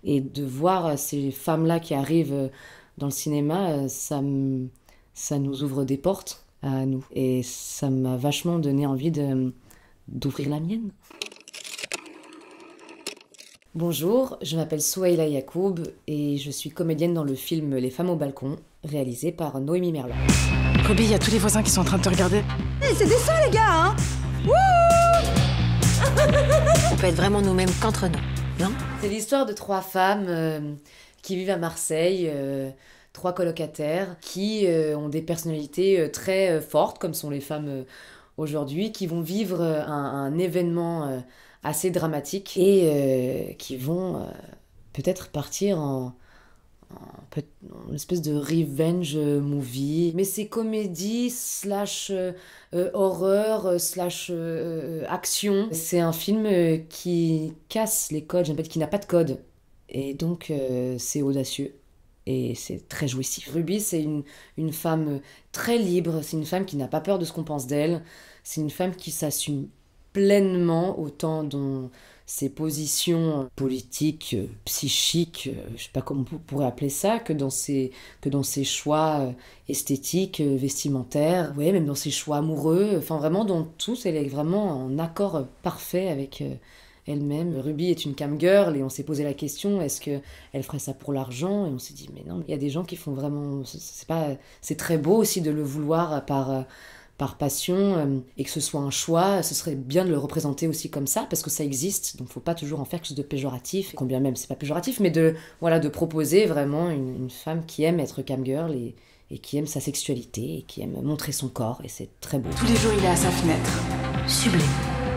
Et de voir ces femmes-là qui arrivent dans le cinéma, ça nous ouvre des portes à nous. Et ça m'a vachement donné envie d'ouvrir la mienne. Bonjour, je m'appelle Souhaila Yacoub et je suis comédienne dans le film Les femmes au balcon, réalisé par Noémie Merlan. Ruby, il y a tous les voisins qui sont en train de te regarder. Hey, c'est des sons, les gars, hein. Wouh. On peut être vraiment nous-mêmes qu'entre nous, non? C'est l'histoire de 3 femmes qui vivent à Marseille, 3 colocataires qui ont des personnalités très fortes, comme sont les femmes aujourd'hui, qui vont vivre un événement assez dramatique et qui vont peut-être partir en une espèce de revenge movie. Mais c'est comédie slash horreur slash action. C'est un film qui casse les codes, j'aime pas, qui n'a pas de code. Et donc c'est audacieux. Et c'est très jouissif. Ruby, c'est une femme très libre, c'est une femme qui n'a pas peur de ce qu'on pense d'elle, c'est une femme qui s'assume pleinement, autant dans ses positions politiques, psychiques, je sais pas comment on pourrait appeler ça, que dans ses choix esthétiques, vestimentaires, ouais, même dans ses choix amoureux, enfin vraiment dans tout, elle est vraiment en accord parfait avec elle-même. Ruby est une cam girl et on s'est posé la question, est-ce qu'elle ferait ça pour l'argent? Et on s'est dit, mais non, il y a des gens qui font vraiment... C'est très beau aussi de le vouloir par passion, et que ce soit un choix, ce serait bien de le représenter aussi comme ça, parce que ça existe, donc faut pas toujours en faire quelque chose de péjoratif, combien même c'est pas péjoratif, mais de proposer vraiment une femme qui aime être cam girl et qui aime sa sexualité, et qui aime montrer son corps, et c'est très beau. Tous les jours, il est à sa fenêtre. Sublime.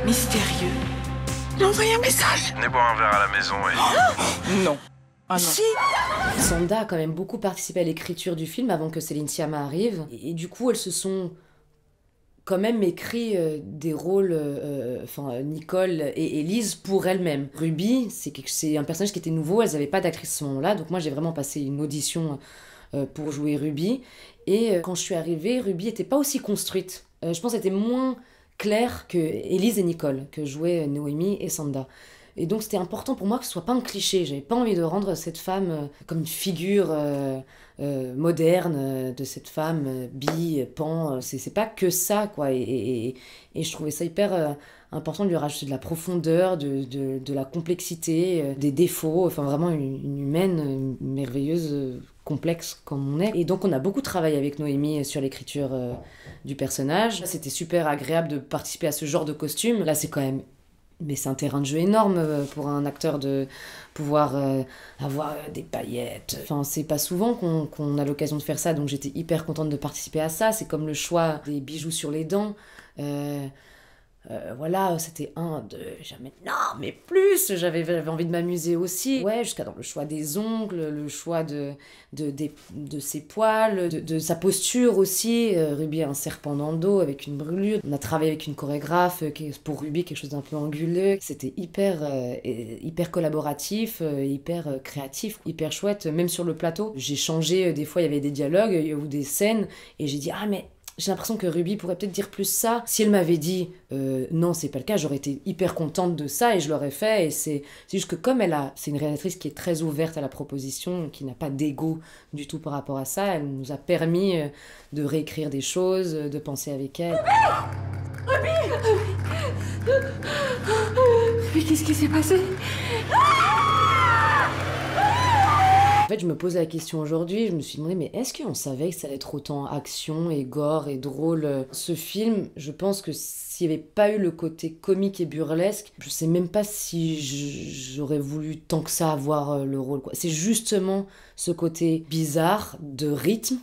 Mystérieux. Il a envoyé un message. Venez boire un verre à la maison et... Non. Ah non. Si. Sanda a quand même beaucoup participé à l'écriture du film avant que Céline Sciamma arrive, et du coup elles se sont quand même écrit des rôles, Nicole et Élise, pour elles-mêmes. Ruby, c'est un personnage qui était nouveau, elles n'avaient pas d'actrice à ce moment-là, donc moi j'ai vraiment passé une audition pour jouer Ruby. Et quand je suis arrivée, Ruby n'était pas aussi construite. Je pense qu'elle était moins claire que Élise et Nicole, que jouaient Noémie et Sanda. Et donc c'était important pour moi que ce soit pas un cliché. J'avais pas envie de rendre cette femme comme une figure moderne de cette femme bi, pan. C'est pas que ça, quoi. Et je trouvais ça hyper important de lui rajouter de la profondeur, de la complexité, des défauts. Enfin vraiment une humaine merveilleuse, complexe comme on est. Et donc on a beaucoup travaillé avec Noémie sur l'écriture du personnage. C'était super agréable de participer à ce genre de costume. Là c'est quand même... Mais c'est un terrain de jeu énorme pour un acteur de pouvoir avoir des paillettes. Enfin, c'est pas souvent qu'on a l'occasion de faire ça, donc j'étais hyper contente de participer à ça. C'est comme le choix des bijoux sur les dents. Voilà, c'était 1, 2, jamais... Non, mais plus. J'avais envie de m'amuser aussi. Ouais, jusqu'à dans le choix des ongles, le choix de ses poils, de sa posture aussi. Ruby a un serpent dans le dos avec une brûlure. On a travaillé avec une chorégraphe pour Ruby, quelque chose d'un peu anguleux. C'était hyper collaboratif, hyper créatif, hyper chouette. Même sur le plateau, j'ai changé, des fois il y avait des dialogues ou des scènes, et j'ai dit, ah mais... J'ai l'impression que Ruby pourrait peut-être dire plus ça. Si elle m'avait dit non, c'est pas le cas, j'aurais été hyper contente de ça et je l'aurais fait. Et c'est juste que comme c'est une réalisatrice qui est très ouverte à la proposition, qui n'a pas d'ego du tout par rapport à ça, elle nous a permis de réécrire des choses, de penser avec elle. Ruby. Ruby, qu'est-ce qui s'est passé? En fait, je me posais la question aujourd'hui, je me suis demandé, mais est-ce qu'on savait que ça allait être autant action et gore et drôle? Ce film, je pense que s'il n'y avait pas eu le côté comique et burlesque, je sais même pas si j'aurais voulu tant que ça avoir le rôle, quoi. C'est justement ce côté bizarre de rythme,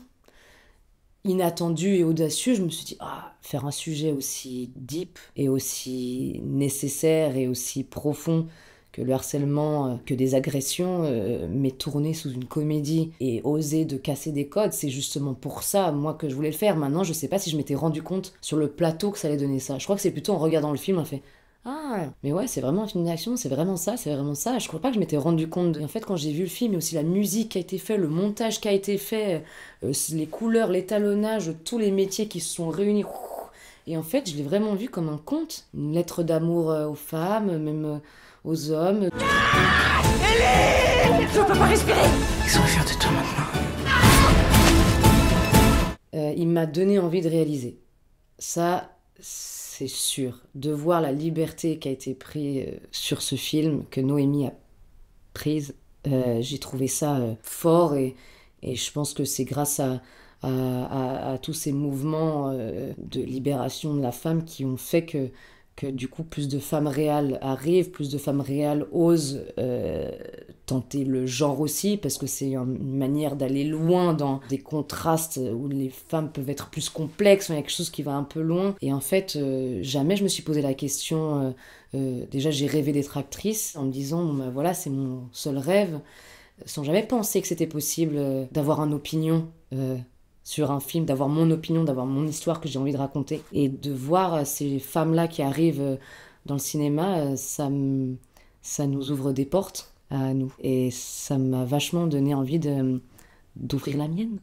inattendu et audacieux. Je me suis dit, faire un sujet aussi deep et aussi nécessaire et aussi profond que le harcèlement, que des agressions, mais tourné sous une comédie et oser de casser des codes, c'est justement pour ça, moi, que je voulais le faire. Maintenant, je sais pas si je m'étais rendu compte sur le plateau que ça allait donner ça. Je crois que c'est plutôt en regardant le film, on fait « Ah, mais ouais, c'est vraiment un film d'action, c'est vraiment ça, c'est vraiment ça. » Je crois pas que je m'étais rendu compte. Et en fait, quand j'ai vu le film, et aussi la musique qui a été faite, le montage qui a été fait, les couleurs, l'étalonnage, tous les métiers qui se sont réunis... Et en fait, je l'ai vraiment vu comme un conte, une lettre d'amour aux femmes, même... aux hommes. Élise. Je peux pas respirer. Qu'est-ce qu'on va faire de toi maintenant? Il m'a donné envie de réaliser. Ça, c'est sûr. De voir la liberté qui a été prise sur ce film, que Noémie a prise, j'ai trouvé ça fort et je pense que c'est grâce à tous ces mouvements de libération de la femme qui ont fait que du coup plus de femmes réelles arrivent, plus de femmes réelles osent tenter le genre aussi, parce que c'est une manière d'aller loin dans des contrastes où les femmes peuvent être plus complexes, il y a quelque chose qui va un peu loin. Et en fait, jamais je me suis posé la question, déjà j'ai rêvé d'être actrice en me disant, bon, ben voilà, c'est mon seul rêve, sans jamais penser que c'était possible d'avoir une opinion sur un film, d'avoir mon opinion, d'avoir mon histoire que j'ai envie de raconter. Et de voir ces femmes-là qui arrivent dans le cinéma, ça nous ouvre des portes à nous. Et ça m'a vachement donné envie d'ouvrir la mienne.